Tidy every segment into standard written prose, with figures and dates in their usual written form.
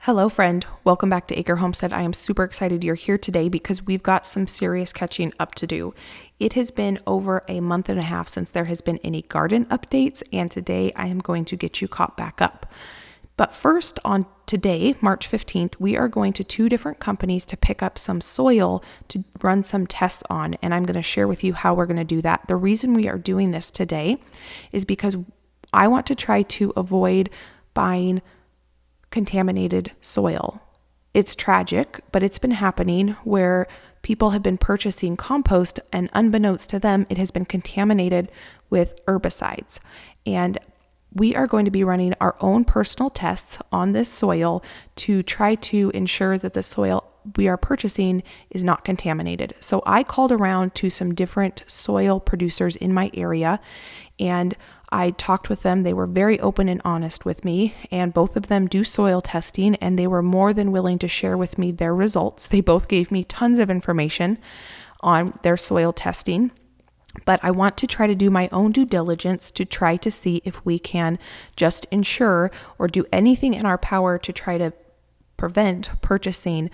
Hello friend, welcome back to Acre Homestead. I am super excited you're here today because we've got some serious catching up to do. It has been over a month and a half since there has been any garden updates, and today I am going to get you caught back up. But first, on today, March 15th, we are going to two different companies to pick up some soil to run some tests on, and I'm going to share with you how we're going to do that. The reason we are doing this today is because I want to try to avoid buying contaminated soil. It's tragic, but it's been happening where people have been purchasing compost and unbeknownst to them, it has been contaminated with herbicides. And we are going to be running our own personal tests on this soil to try to ensure that the soil we are purchasing is not contaminated. So I called around to some different soil producers in my area and I talked with them. They were very open and honest with me, and both of them do soil testing, and they were more than willing to share with me their results. They both gave me tons of information on their soil testing, but I want to try to do my own due diligence to try to see if we can just ensure or do anything in our power to try to prevent purchasing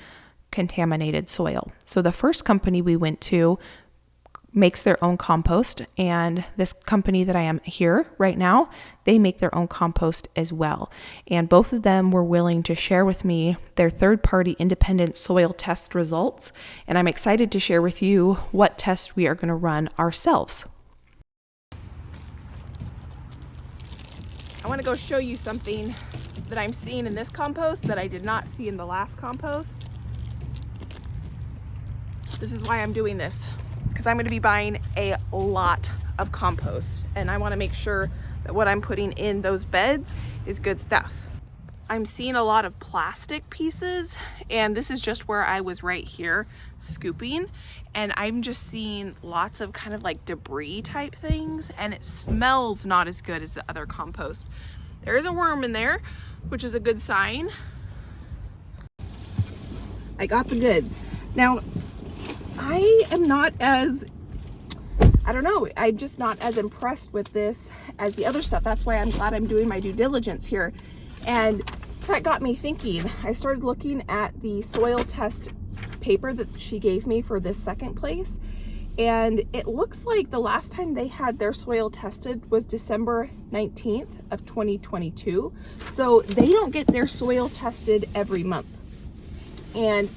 contaminated soil. So the first company we went to makes their own compost, and this company that I am here right now, they make their own compost as well. And both of them were willing to share with me their third-party independent soil test results, and I'm excited to share with you what tests we are going to run ourselves. I want to go show you something that I'm seeing in this compost that I did not see in the last compost. This is why I'm doing this, because I'm going to be buying a lot of compost, and I want to make sure that what I'm putting in those beds is good stuff. I'm seeing a lot of plastic pieces, and this is just where I was right here scooping, and I'm just seeing lots of kind of like debris type things, and it smells not as good as the other compost. There is a worm in there, which is a good sign. I got the goods. Now, I am not as, I'm just not as impressed with this as the other stuff. That's why I'm glad I'm doing my due diligence here. And that got me thinking. I started looking at the soil test paper that she gave me for this second place. And it looks like the last time they had their soil tested was December 19th of 2022. So they don't get their soil tested every month. And,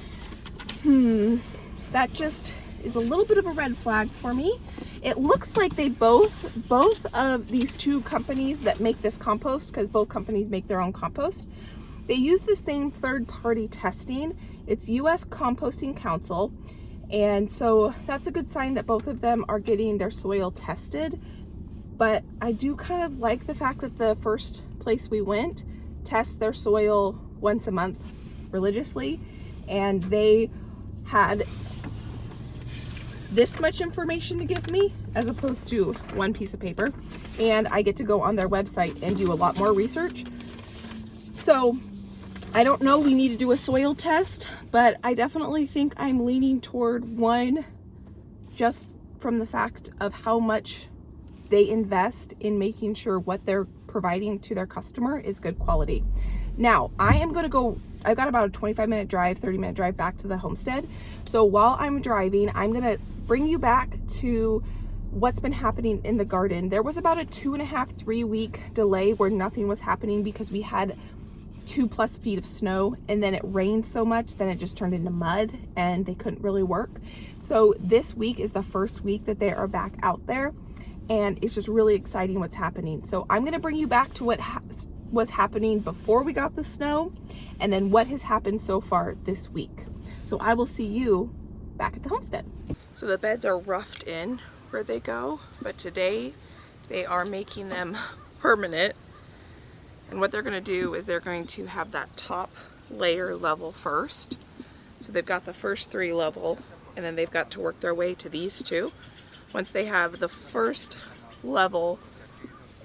that just is a little bit of a red flag for me. It looks like they both of these two companies that make this compost, because both companies make their own compost, they use the same third-party testing. It's U.S. Composting Council, and so that's a good sign that both of them are getting their soil tested. But I do kind of like the fact that the first place we went tests their soil once a month religiously, and they had this much information to give me as opposed to one piece of paper, and I get to go on their website and do a lot more research. So I don't know, we need to do a soil test, but I definitely think I'm leaning toward one, just from the fact of how much they invest in making sure what they're providing to their customer is good quality. Now, I am going to go, I've got about a 25-minute drive, 30-minute drive back to the homestead. So while I'm driving, I'm going to bring you back to what's been happening in the garden. There was about a 2.5-3 week delay where nothing was happening because we had 2+ feet of snow, and then it rained so much then it just turned into mud and they couldn't really work. So this week is the first week that they are back out there, and it's just really exciting what's happening. So I'm going to bring you back to what was happening before we got the snow, and then what has happened so far this week. So I will see you back at the homestead. So the beds are roughed in where they go, but today they are making them permanent. And what they're going to do is they're going to have that top layer level first. So they've got the first 3 level, and then they've got to work their way to these 2. Once they have the first level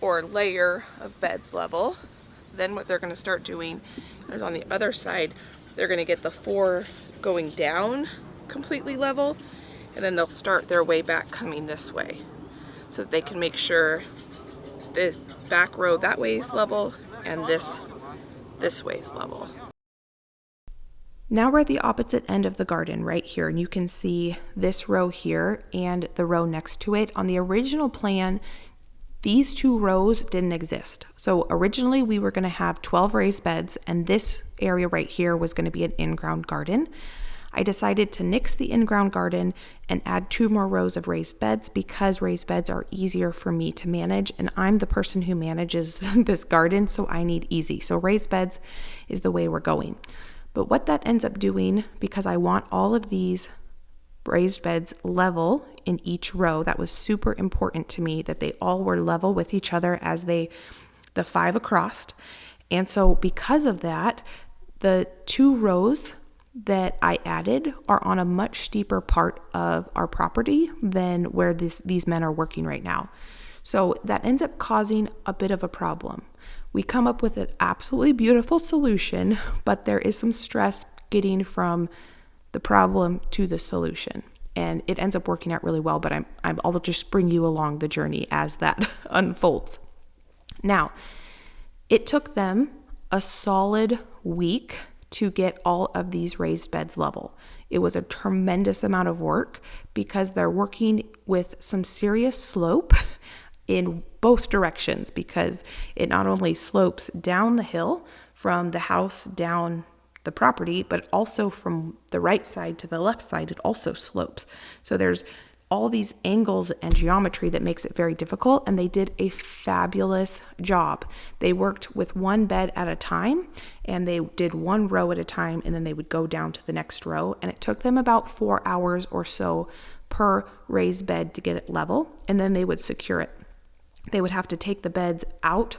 or layer of beds level, then what they're going to start doing is on the other side, they're going to get the 4 going down completely level, and then they'll start their way back coming this way so that they can make sure the back row that way is level and this way is level. Now we're at the opposite end of the garden right here, and you can see this row here and the row next to it. On the original plan, these two rows didn't exist. So originally we were going to have 12 raised beds, and this area right here was going to be an in-ground garden. I decided to nix the in-ground garden and add 2 more rows of raised beds because raised beds are easier for me to manage, and I'm the person who manages this garden, so I need easy. So raised beds is the way we're going. But what that ends up doing, because I want all of these raised beds level in each row, that was super important to me that they all were level with each other as the 5 across. And so because of that, the 2 rows that I added are on a much steeper part of our property than where these men are working right now. So that ends up causing a bit of a problem. We come up with an absolutely beautiful solution, but there is some stress getting from the problem to the solution. And it ends up working out really well, but I'll just bring you along the journey as that unfolds. Now, it took them a solid week to get all of these raised beds level. It was a tremendous amount of work because they're working with some serious slope in both directions, because it not only slopes down the hill from the house down the property, but also from the right side to the left side, it also slopes. So there's all these angles and geometry that makes it very difficult, and they did a fabulous job. They worked with one bed at a time, and they did one row at a time, and then they would go down to the next row, and it took them about 4 hours or so per raised bed to get it level, and then they would secure it. They would have to take the beds out,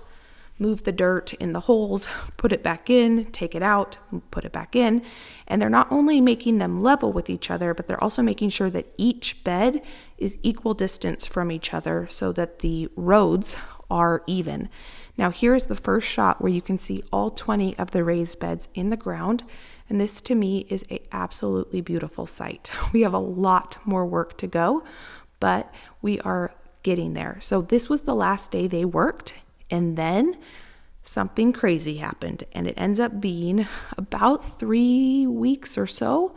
move the dirt in the holes, put it back in, take it out, put it back in. And they're not only making them level with each other, but they're also making sure that each bed is equal distance from each other so that the roads are even. Now here's the first shot where you can see all 20 of the raised beds in the ground. And this to me is an absolutely beautiful sight. We have a lot more work to go, but we are getting there. So this was the last day they worked, and then something crazy happened, and it ends up being about 3 weeks or so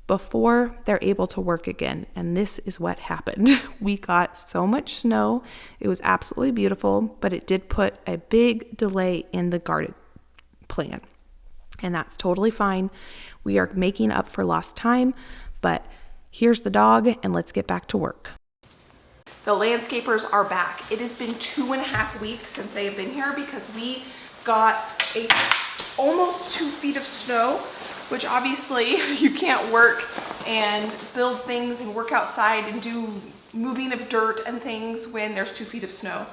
before they're able to work again. And this is what happened. We got so much snow. It was absolutely beautiful, but it did put a big delay in the garden plan. And that's totally fine. We are making up for lost time, but here's the dog, and let's get back to work. The landscapers are back. It has been 2.5 weeks since they have been here because we got almost 2 feet of snow, which obviously you can't work and build things and work outside and do moving of dirt and things when there's 2 feet of snow.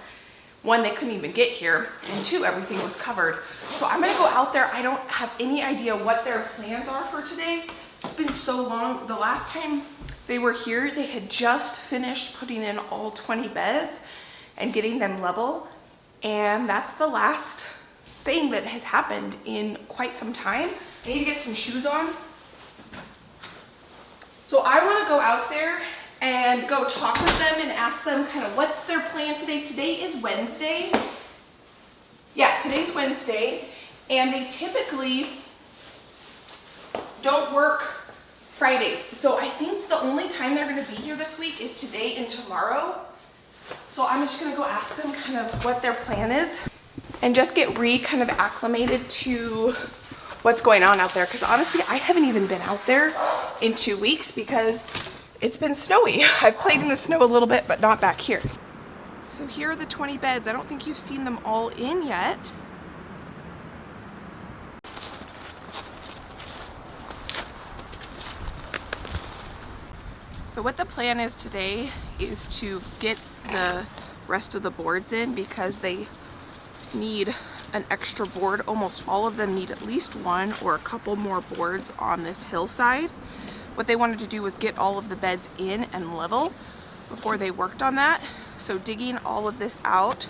1, they couldn't even get here, and 2, everything was covered. So I'm gonna go out there. I don't have any idea what their plans are for today. It's been so long. The last time they were here, they had just finished putting in all 20 beds and getting them level. And that's the last thing that has happened in quite some time. I need to get some shoes on. So I want to go out there and go talk with them and ask them kind of what's their plan today. Today is Wednesday. Yeah, today's Wednesday. And they typically don't work Fridays. So I think the only time they're going to be here this week is today and tomorrow. So I'm just going to go ask them kind of what their plan is and just get kind of acclimated to what's going on out there. Because honestly, I haven't even been out there in 2 weeks because it's been snowy. I've played in the snow a little bit, but not back here. So here are the 20 beds. I don't think you've seen them all in yet. So what the plan is today is to get the rest of the boards in because they need an extra board. Almost all of them need at least 1 or a couple more boards on this hillside. What they wanted to do was get all of the beds in and level before they worked on that. So digging all of this out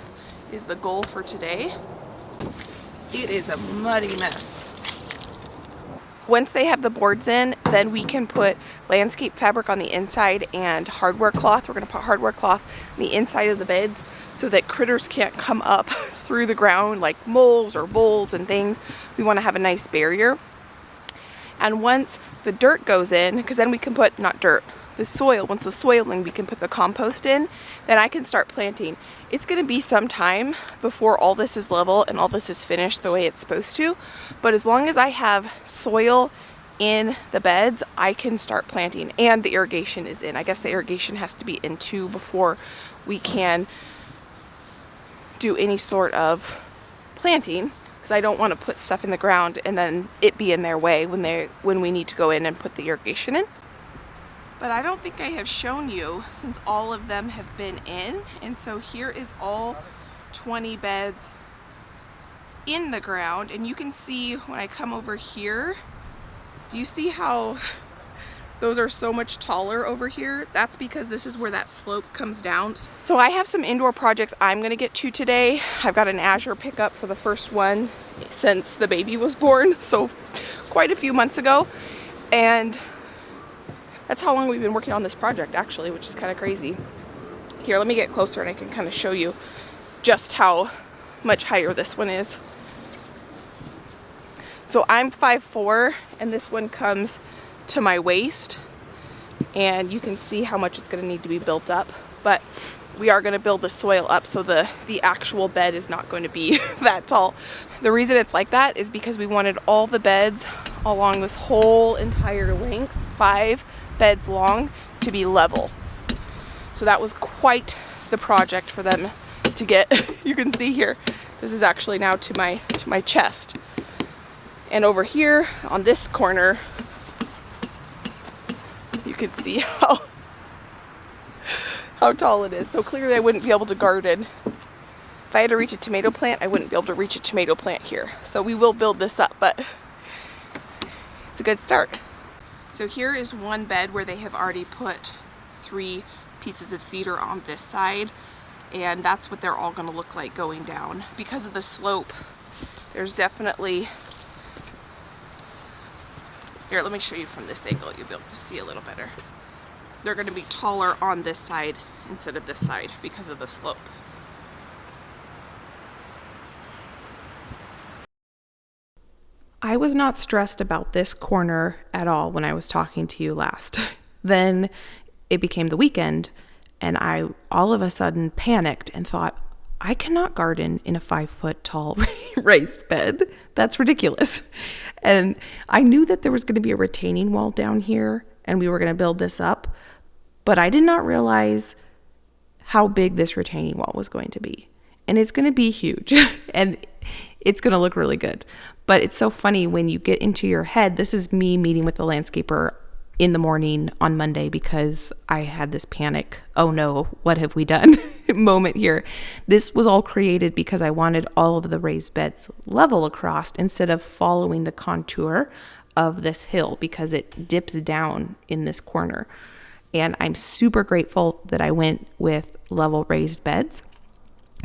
is the goal for today. It is a muddy mess. Once they have the boards in, then we can put landscape fabric on the inside and hardware cloth. We're going to put hardware cloth on the inside of the beds so that critters can't come up through the ground like moles or voles and things. We want to have a nice barrier. And once the dirt goes in, because then we can put, not dirt, the soil, once the soiling, we can put the compost in, then I can start planting. It's gonna be some time before all this is level and all this is finished the way it's supposed to, but as long as I have soil in the beds, I can start planting, and the irrigation is in. I guess the irrigation has to be in too before we can do any sort of planting, because I don't want to put stuff in the ground and then it be in their way when we need to go in and put the irrigation in. But I don't think I have shown you since all of them have been in, and so here is all 20 beds in the ground, and you can see when I come over here, do you see how those are so much taller over here? That's because this is where that slope comes down. So I have some indoor projects I'm gonna get to today. I've got an Azure pickup for the first one since the baby was born, so quite a few months ago. And that's how long we've been working on this project actually, which is kind of crazy. Here, let me get closer and I can kind of show you just how much higher this one is. So I'm 5'4", and this one comes to my waist, and you can see how much it's going to need to be built up, but we are going to build the soil up so the actual bed is not going to be that tall. The reason it's like that is because we wanted all the beds along this whole entire length, 5 beds long, to be level. So that was quite the project for them to get. You can see here, this is actually now to my chest. And over here on this corner, you can see how tall it is. So clearly I wouldn't be able to garden. If I had to reach a tomato plant, I wouldn't be able to reach a tomato plant here. So we will build this up, but it's a good start. So here is one bed where they have already put 3 pieces of cedar on this side, and that's what they're all gonna look like going down. Because of the slope, there's definitely, here, let me show you from this angle, you'll be able to see a little better. They're gonna be taller on this side instead of this side because of the slope. I was not stressed about this corner at all when I was talking to you last. Then it became the weekend, and I all of a sudden panicked and thought, I cannot garden in a 5-foot tall raised bed. That's ridiculous. And I knew that there was going to be a retaining wall down here and we were going to build this up, but I did not realize how big this retaining wall was going to be. And it's going to be huge and it's going to look really good. But it's so funny when you get into your head. This is me meeting with the landscaper in the morning on Monday because I had this panic, oh no, what have we done moment here. This was all created because I wanted all of the raised beds level across instead of following the contour of this hill because it dips down in this corner. And I'm super grateful that I went with level raised beds.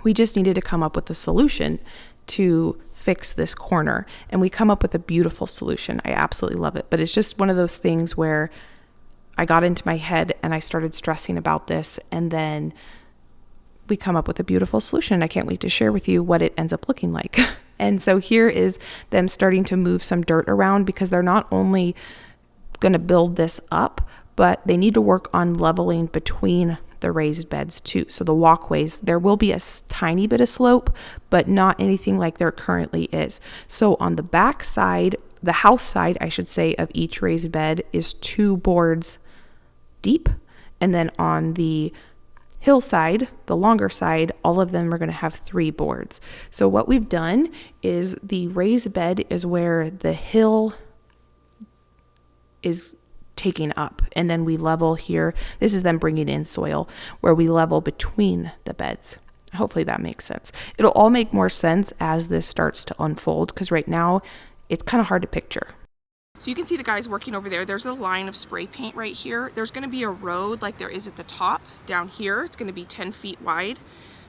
We just needed to come up with a solution to fix this corner, and we come up with a beautiful solution. I absolutely love it, but it's just one of those things where I got into my head and I started stressing about this, and then we come up with a beautiful solution. I can't wait to share with you what it ends up looking like. And so here is them starting to move some dirt around because they're not only going to build this up, but they need to work on leveling between the raised beds too. So the walkways, there will be a tiny bit of slope, but not anything like there currently is. So on the back side, the house side, I should say, of each raised bed is 2 boards deep. And then on the hillside, the longer side, all of them are going to have 3 boards. So what we've done is the raised bed is where the hill is taking up, and then we level here. This is them bringing in soil where we level between the beds. Hopefully that makes sense. It'll all make more sense as this starts to unfold because right now it's kind of hard to picture. So you can see the guys working over there. There's a line of spray paint right here. There's going to be a road like there is at the top down here. It's going to be 10 feet wide,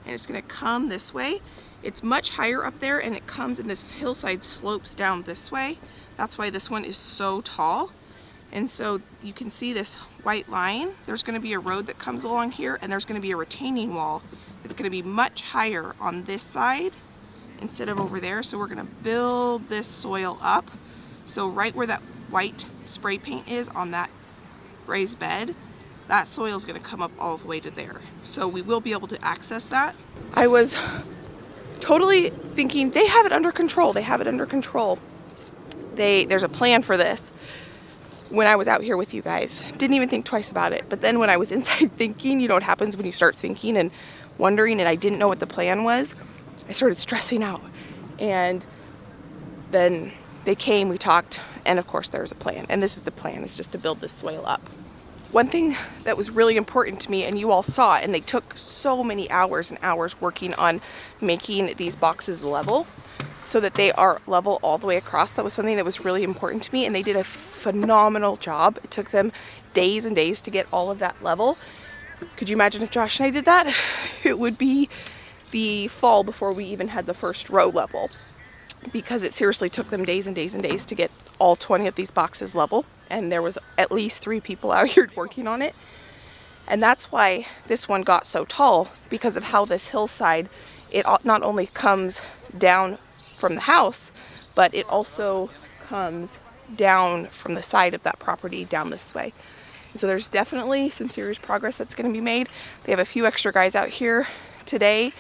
and it's going to come this way. It's much higher up there, and it comes and this hillside slopes down this way. That's why this one is so tall. And so you can see this white line. There's going to be a road that comes along here, and there's going to be a retaining wall that's going to be much higher on this side instead of over there. So we're going to build this soil up. So right where that white spray paint is on that raised bed, that soil is going to come up all the way to there. So we will be able to access that. I was totally thinking they have it under control. They have it under control. There's a plan for this. When I was out here with you guys, didn't even think twice about it. But then when I was inside thinking, you know what happens when you start thinking and wondering, and I didn't know what the plan was, I started stressing out. And then they came, we talked, and of course there's a plan. And this is the plan, is just to build this swale up. One thing that was really important to me, and you all saw it, and they took so many hours and hours working on making these boxes level so that they are level all the way across. That was something that was really important to me, and they did a phenomenal job. It took them days and days to get all of that level. Could you imagine if Josh and I did that? It would be the fall before we even had the first row level, because it seriously took them days and days and days to get all 20 of these boxes level. And there was at least 3 people out here working on it. And that's why this one got so tall, because of how this hillside, it not only comes down from the house, but it also comes down from the side of that property down this way. And so there's definitely some serious progress that's going to be made. They have a few extra guys out here today,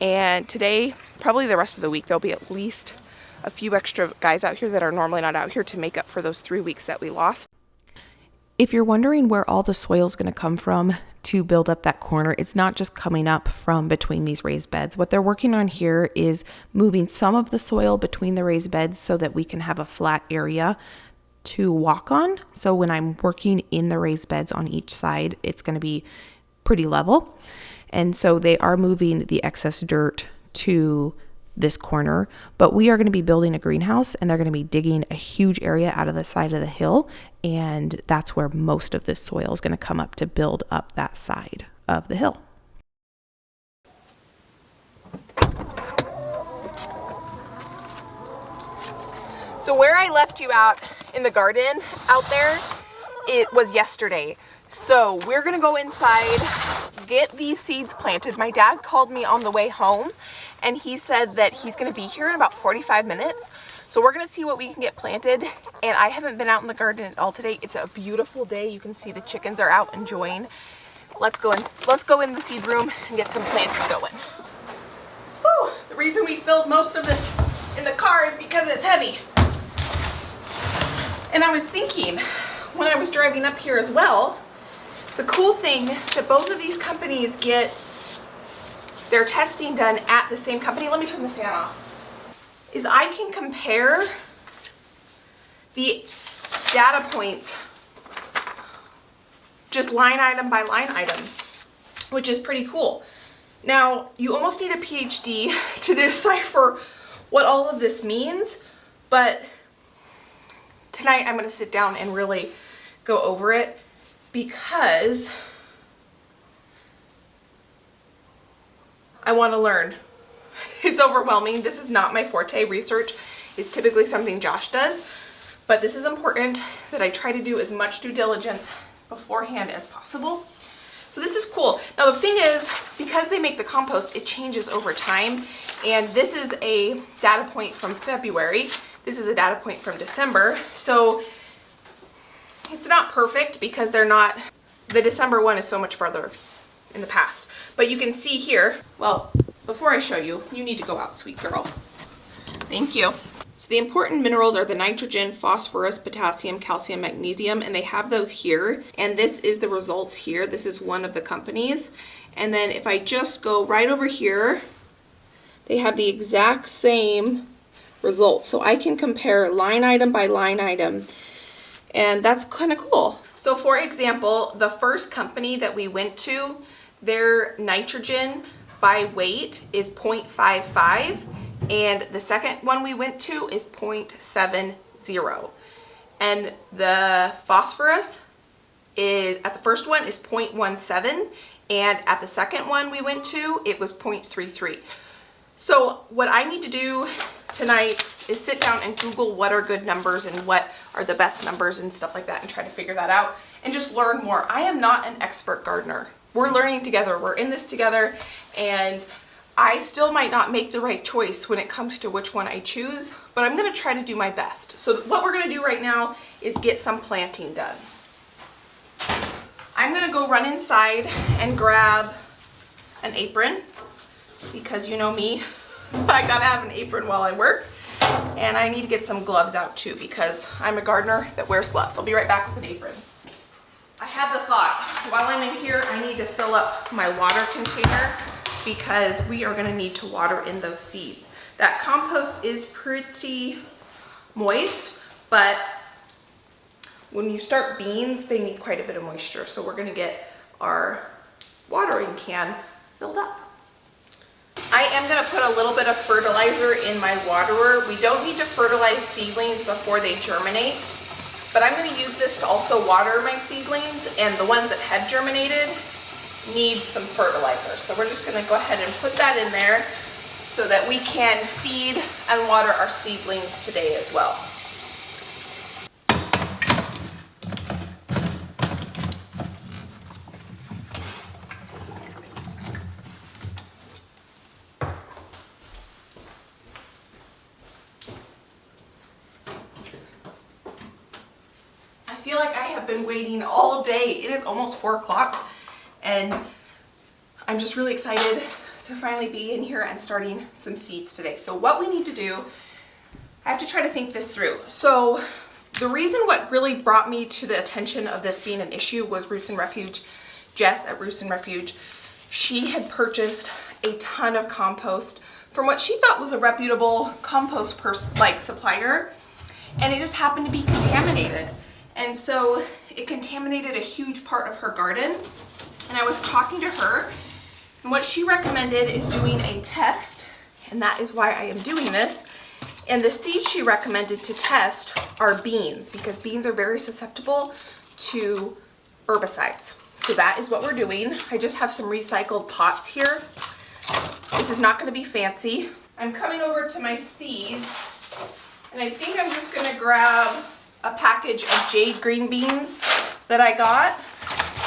and today, probably the rest of the week, there'll be at least a few extra guys out here that are normally not out here to make up for those 3 weeks that we lost. If you're wondering where all the soil is going to come from to build up that corner, it's not just coming up from between these raised beds. What they're working on here is moving some of the soil between the raised beds so that we can have a flat area to walk on. So when I'm working in the raised beds on each side, it's going to be pretty level. And so they are moving the excess dirt to this corner, but we are going to be building a greenhouse, and they're going to be digging a huge area out of the side of the hill, and that's where most of this soil is going to come up to build up that side of the hill. So where I left you out in the garden out there, it was yesterday. So we're gonna go inside, get these seeds planted. My dad called me on the way home, and he said that he's gonna be here in about 45 minutes. So we're gonna see what we can get planted. And I haven't been out in the garden at all today. It's a beautiful day. You can see the chickens are out enjoying. Let's go in the seed room and get some plants going. Whew, the reason we filled most of this in the car is because it's heavy. And I was thinking, when I was driving up here as well, the cool thing that both of these companies get their testing done at the same company, let me turn the fan off, is I can compare the data points just line item by line item, which is pretty cool. Now, you almost need a PhD to decipher what all of this means, but tonight I'm going to sit down and really go over it, because I want to learn. It's overwhelming. This is not my forte. Research is typically something Josh does, but this is important that I try to do as much due diligence beforehand as possible. So this is cool. Now the thing is, because they make the compost, it changes over time, and this is a data point from February. This is a data point from December. So it's not perfect because they're not, the December one is so much further in the past. But you can see here, well, before I show you, you need to go out, sweet girl. Thank you. So the important minerals are the nitrogen, phosphorus, potassium, calcium, magnesium, and they have those here. And this is the results here. This is one of the companies. And then if I just go right over here, they have the exact same results. So I can compare line item by line item. And that's kind of cool. So for example, the first company that we went to, their nitrogen by weight is 0.55, and the second one we went to is 0.70. And the phosphorus is, at the first one, is 0.17, and at the second one we went to, it was 0.33. So what I need to do tonight is sit down and Google what are good numbers and what are the best numbers and stuff like that, and try to figure that out and just learn more. I am not an expert gardener. We're learning together. We're in this together, and I still might not make the right choice when it comes to which one I choose, but I'm going to try to do my best. So what we're going to do right now is get some planting done. I'm gonna go run inside and grab an apron because you know me, I gotta have an apron while I work. And I need to get some gloves out too because I'm a gardener that wears gloves. I'll be right back with an apron. I had the thought, while I'm in here, I need to fill up my water container because we are gonna need to water in those seeds. That compost is pretty moist, but when you start beans, they need quite a bit of moisture. So we're gonna get our watering can filled up. I am gonna put a little bit of fertilizer in my waterer. We don't need to fertilize seedlings before they germinate, but I'm gonna use this to also water my seedlings, and the ones that had germinated need some fertilizer. So we're just gonna go ahead and put that in there so that we can feed and water our seedlings today as well. I feel like I have been waiting all day. It is almost 4 o'clock and I'm just really excited to finally be in here and starting some seeds today. So what we need to do, I have to try to think this through. So the reason what really brought me to the attention of this being an issue was Roots and Refuge. Jess at Roots and Refuge, she had purchased a ton of compost from what she thought was a reputable compost supplier, and it just happened to be contaminated. And so it contaminated a huge part of her garden. And I was talking to her, and what she recommended is doing a test, and that is why I am doing this. And the seeds she recommended to test are beans, because beans are very susceptible to herbicides. So that is what we're doing. I just have some recycled pots here. This is not going to be fancy. I'm coming over to my seeds, and I think I'm just going to grab a package of jade green beans that I got.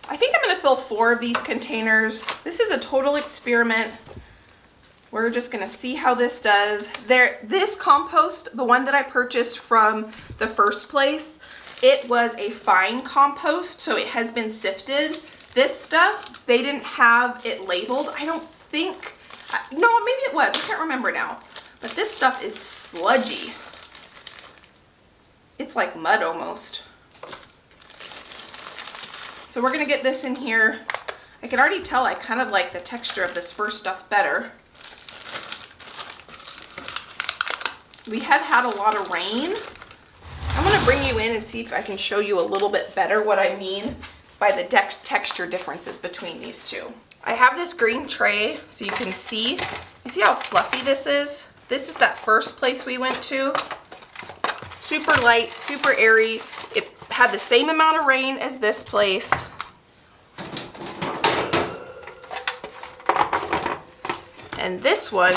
I think I'm gonna fill 4 of these containers. This is a total experiment. We're just gonna see how this does. This compost, the one that I purchased from the first place, it was a fine compost, so it has been sifted. This stuff, they didn't have it labeled. I don't think, no, maybe it was, I can't remember now. But this stuff is sludgy. It's like mud almost. So we're gonna get this in here. I can already tell I kind of like the texture of this first stuff better. We have had a lot of rain. I'm gonna bring you in and see if I can show you a little bit better what I mean by the texture differences between these two. I have this green tray so you can see. You see how fluffy this is? This is that first place we went to. Super light, super airy. It had the same amount of rain as this place. And this one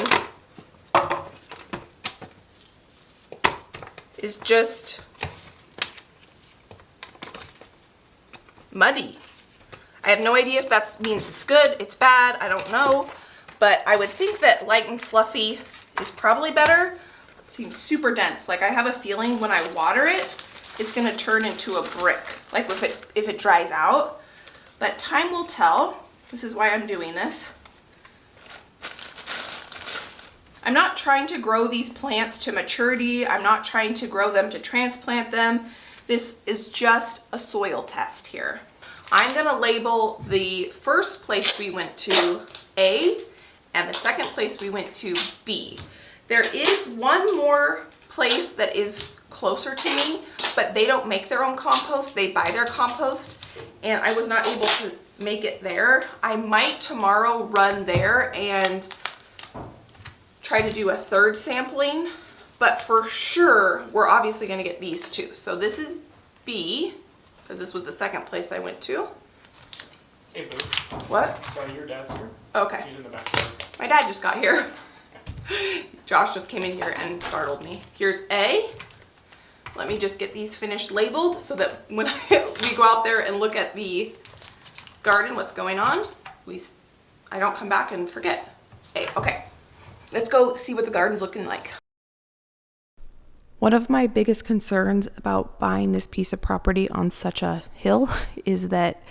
is just muddy. I have no idea if that means it's good, it's bad, I don't know. But I would think that light and fluffy is probably better. It seems super dense. Like I have a feeling when I water it, it's gonna turn into a brick, like if it dries out. But time will tell. This is why I'm doing this. I'm not trying to grow these plants to maturity. I'm not trying to grow them to transplant them. This is just a soil test here. I'm gonna label the first place we went to A and the second place we went to B. There is one more place that is closer to me, but they don't make their own compost. They buy their compost, and I was not able to make it there. I might tomorrow run there and try to do a third sampling, but for sure, we're obviously gonna get these two. So this is B, because this was the second place I went to. Hey, Boo. What? Sorry, your dad's here. Okay. He's in the back. My dad just got here. Josh just came in here and startled me. Here's A. Let me just get these finished labeled so that when we go out there and look at the garden, what's going on, I don't come back and forget. A. Okay. Let's go see what the garden's looking like. One of my biggest concerns about buying this piece of property on such a hill is that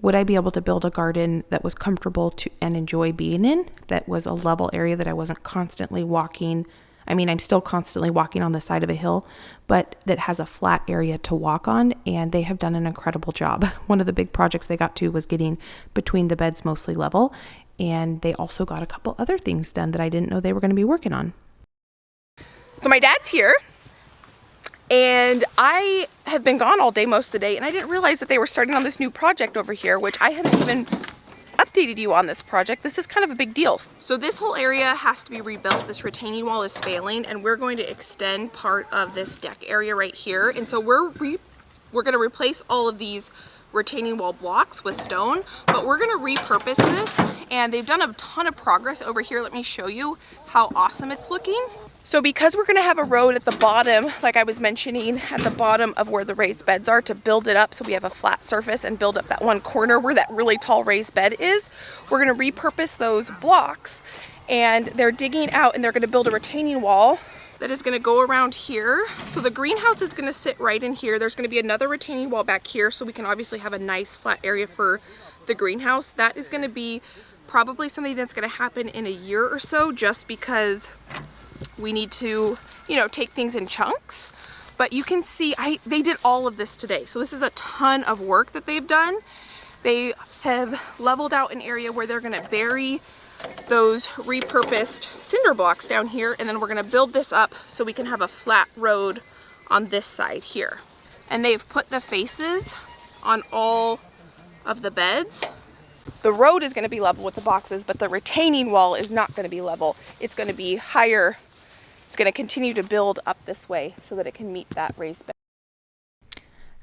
would I be able to build a garden that was comfortable to and enjoy being in, that was a level area that I wasn't constantly walking. I mean, I'm still constantly walking on the side of a hill, but that has a flat area to walk on, and they have done an incredible job. One of the big projects they got to was getting between the beds mostly level, and they also got a couple other things done that I didn't know they were going to be working on. So my dad's here, and I have been gone all day most of the day, and I didn't realize that they were starting on this new project over here, which I haven't even updated you on this project. This is kind of a big deal. So this whole area has to be rebuilt. This retaining wall is failing, and we're going to extend part of this deck area right here. And so we're going to replace all of these retaining wall blocks with stone, but we're going to repurpose this, and they've done a ton of progress over here. Let me show you how awesome it's looking. So because we're going to have a road at the bottom, like I was mentioning, at the bottom of where the raised beds are, to build it up so we have a flat surface and build up that one corner where that really tall raised bed is, we're going to repurpose those blocks, and they're digging out and they're going to build a retaining wall that is going to go around here. So the greenhouse is going to sit right in here. There's going to be another retaining wall back here, so we can obviously have a nice flat area for the greenhouse. That is going to be probably something that's going to happen in a year or so, just because we need to, you know, take things in chunks. But you can see they did all of this today. So this is a ton of work that they've done. They have leveled out an area where they're going to bury those repurposed cinder blocks down here, and then we're going to build this up so we can have a flat road on this side here. And they've put the faces on all of the beds. The road is going to be level with the boxes, but the retaining wall is not going to be level. It's going to be higher. It's going to continue to build up this way so that it can meet that raised bed.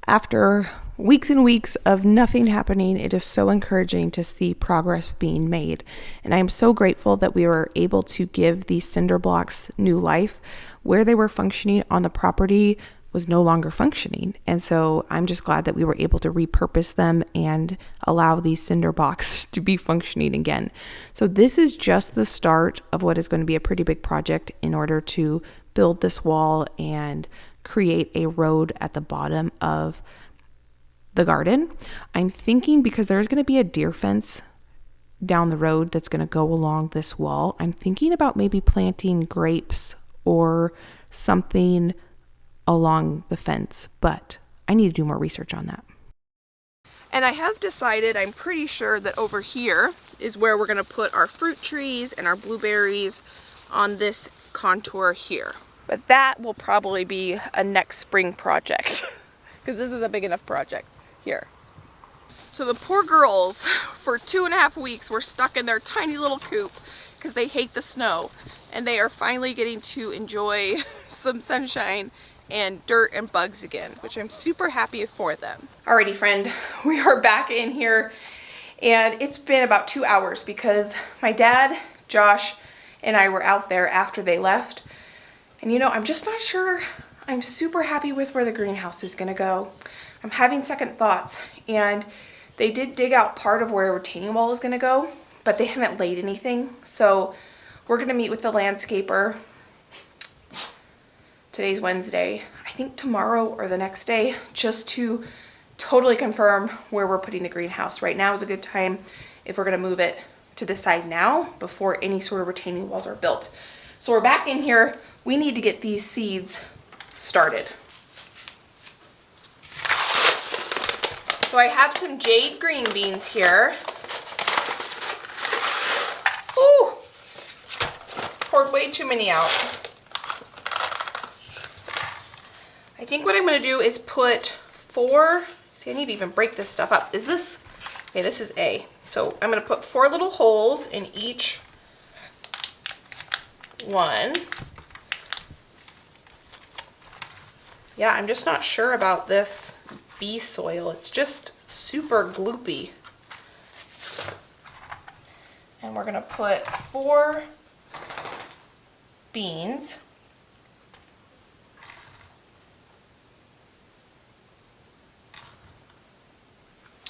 After weeks and weeks of nothing happening, it is so encouraging to see progress being made. And I am so grateful that we were able to give these cinder blocks new life. Where they were functioning on the property was no longer functioning. And so I'm just glad that we were able to repurpose them and allow these cinder blocks to be functioning again. So this is just the start of what is going to be a pretty big project in order to build this wall and create a road at the bottom of the garden. I'm thinking, because there's going to be a deer fence down the road that's going to go along this wall, I'm thinking about maybe planting grapes or something along the fence, but I need to do more research on that. And I have decided, I'm pretty sure that over here is where we're going to put our fruit trees and our blueberries on this contour here. But that will probably be a next spring project because this is a big enough project here. So the poor girls for 2.5 weeks were stuck in their tiny little coop because they hate the snow, and they are finally getting to enjoy some sunshine and dirt and bugs again, which I'm super happy for them. Alrighty, friend, we are back in here, and it's been about 2 hours because my dad, Josh, and I were out there after they left. And you know, I'm just not sure I'm super happy with where the greenhouse is gonna go. I'm having second thoughts, and they did dig out part of where a retaining wall is gonna go, but they haven't laid anything. So we're gonna meet with the landscaper. Today's Wednesday, I think tomorrow or the next day, just to totally confirm where we're putting the greenhouse. Right now is a good time, if we're gonna move it, to decide now before any sort of retaining walls are built. So we're back in here. We need to get these seeds started. So I have some jade green beans here. Ooh, poured way too many out. I think what I'm going to do is put 4, see, I need to even break this stuff up. Is this, okay, this is A. So I'm going to put 4 little holes in each one. Yeah, I'm just not sure about this B soil. It's just super gloopy. And we're going to put 4 beans.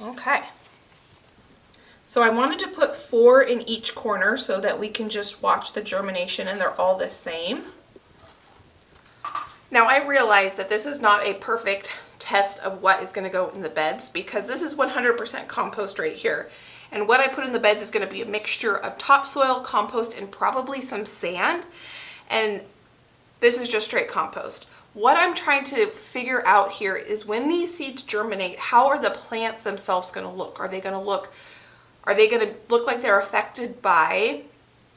Okay. So I wanted to put 4 in each corner so that we can just watch the germination and they're all the same. Now I realize that this is not a perfect test of what is going to go in the beds because this is 100% compost right here. And what I put in the beds is going to be a mixture of topsoil, compost, and probably some sand. And this is just straight compost. What I'm trying to figure out here is when these seeds germinate, how are the plants themselves going to look? Are they going to look like they're affected by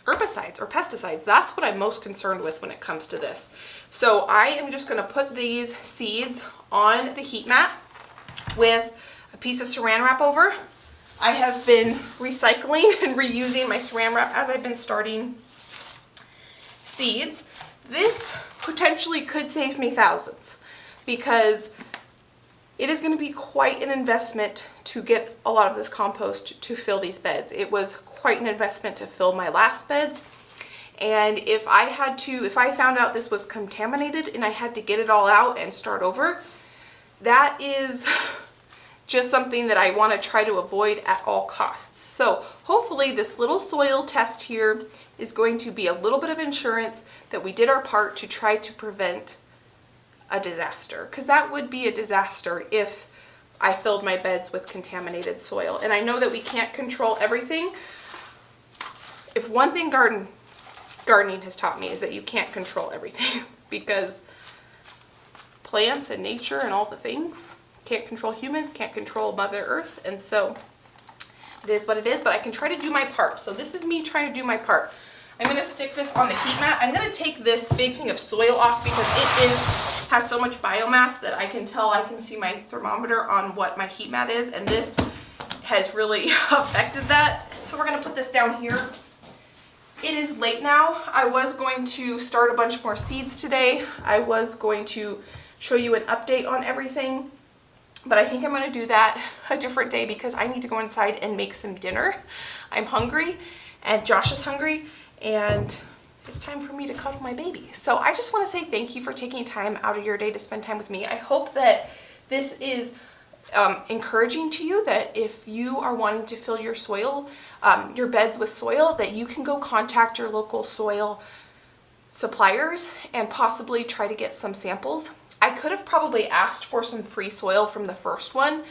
herbicides or pesticides? That's what I'm most concerned with when it comes to this. So I am just going to put these seeds on the heat mat with a piece of saran wrap over. I have been recycling and reusing my saran wrap as I've been starting seeds. This potentially could save me thousands because it is going to be quite an investment to get a lot of this compost to fill these beds. It was quite an investment to fill my last beds. And if I found out this was contaminated and I had to get it all out and start over, that is just something that I want to try to avoid at all costs. So hopefully this little soil test here is going to be a little bit of insurance that we did our part to try to prevent a disaster, because that would be a disaster if I filled my beds with contaminated soil. And I know that we can't control everything. If one thing gardening has taught me is that you can't control everything because plants and nature and all the things can't control humans, can't control Mother Earth, and so it is what it is, but I can try to do my part. So this is me trying to do my part. I'm going to stick this on the heat mat. I'm going to take this big thing of soil off because it has so much biomass that I can see my thermometer on what my heat mat is, and this has really affected that. So we're going to put this down here. It is late now. I was going to start a bunch more seeds today. I was going to show you an update on everything, but I think I'm going to do that a different day because I need to go inside and make some dinner. I'm hungry and Josh is hungry and it's time for me to cuddle my baby. So I just want to say thank you for taking time out of your day to spend time with me. I hope that this is encouraging to you, that if you are wanting to fill your soil, your beds with soil, that you can go contact your local soil suppliers and possibly try to get some samples. I could have probably asked for some free soil from the first one,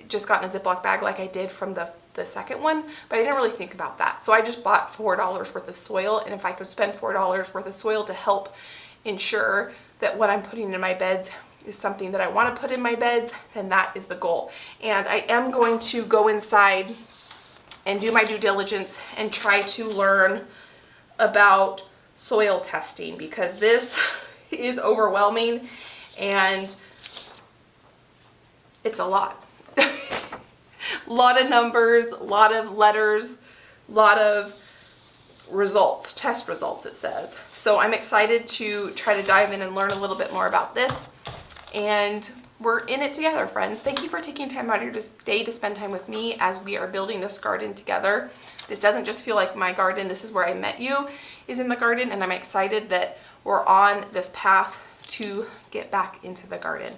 just got in a Ziploc bag like I did from the second one, but I didn't really think about that. So I just bought $4 worth of soil, and if I could spend $4 worth of soil to help ensure that what I'm putting in my beds is something that I want to put in my beds, then that is the goal. And I am going to go inside and do my due diligence and try to learn about soil testing because this is overwhelming and it's a lot. Lot of numbers, a lot of letters, a lot of results, test results it says. So I'm excited to try to dive in and learn a little bit more about this. And we're in it together, friends. Thank you for taking time out of your day to spend time with me as we are building this garden together. This doesn't just feel like my garden. This is where I met you, is in the garden, and I'm excited that we're on this path to get back into the garden.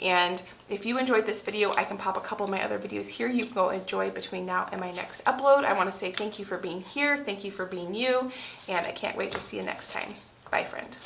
And if you enjoyed this video, I can pop a couple of my other videos here you can go enjoy between now and my next upload. I want to say thank you for being here. Thank you for being you. And I can't wait to see you next time. Bye, friend.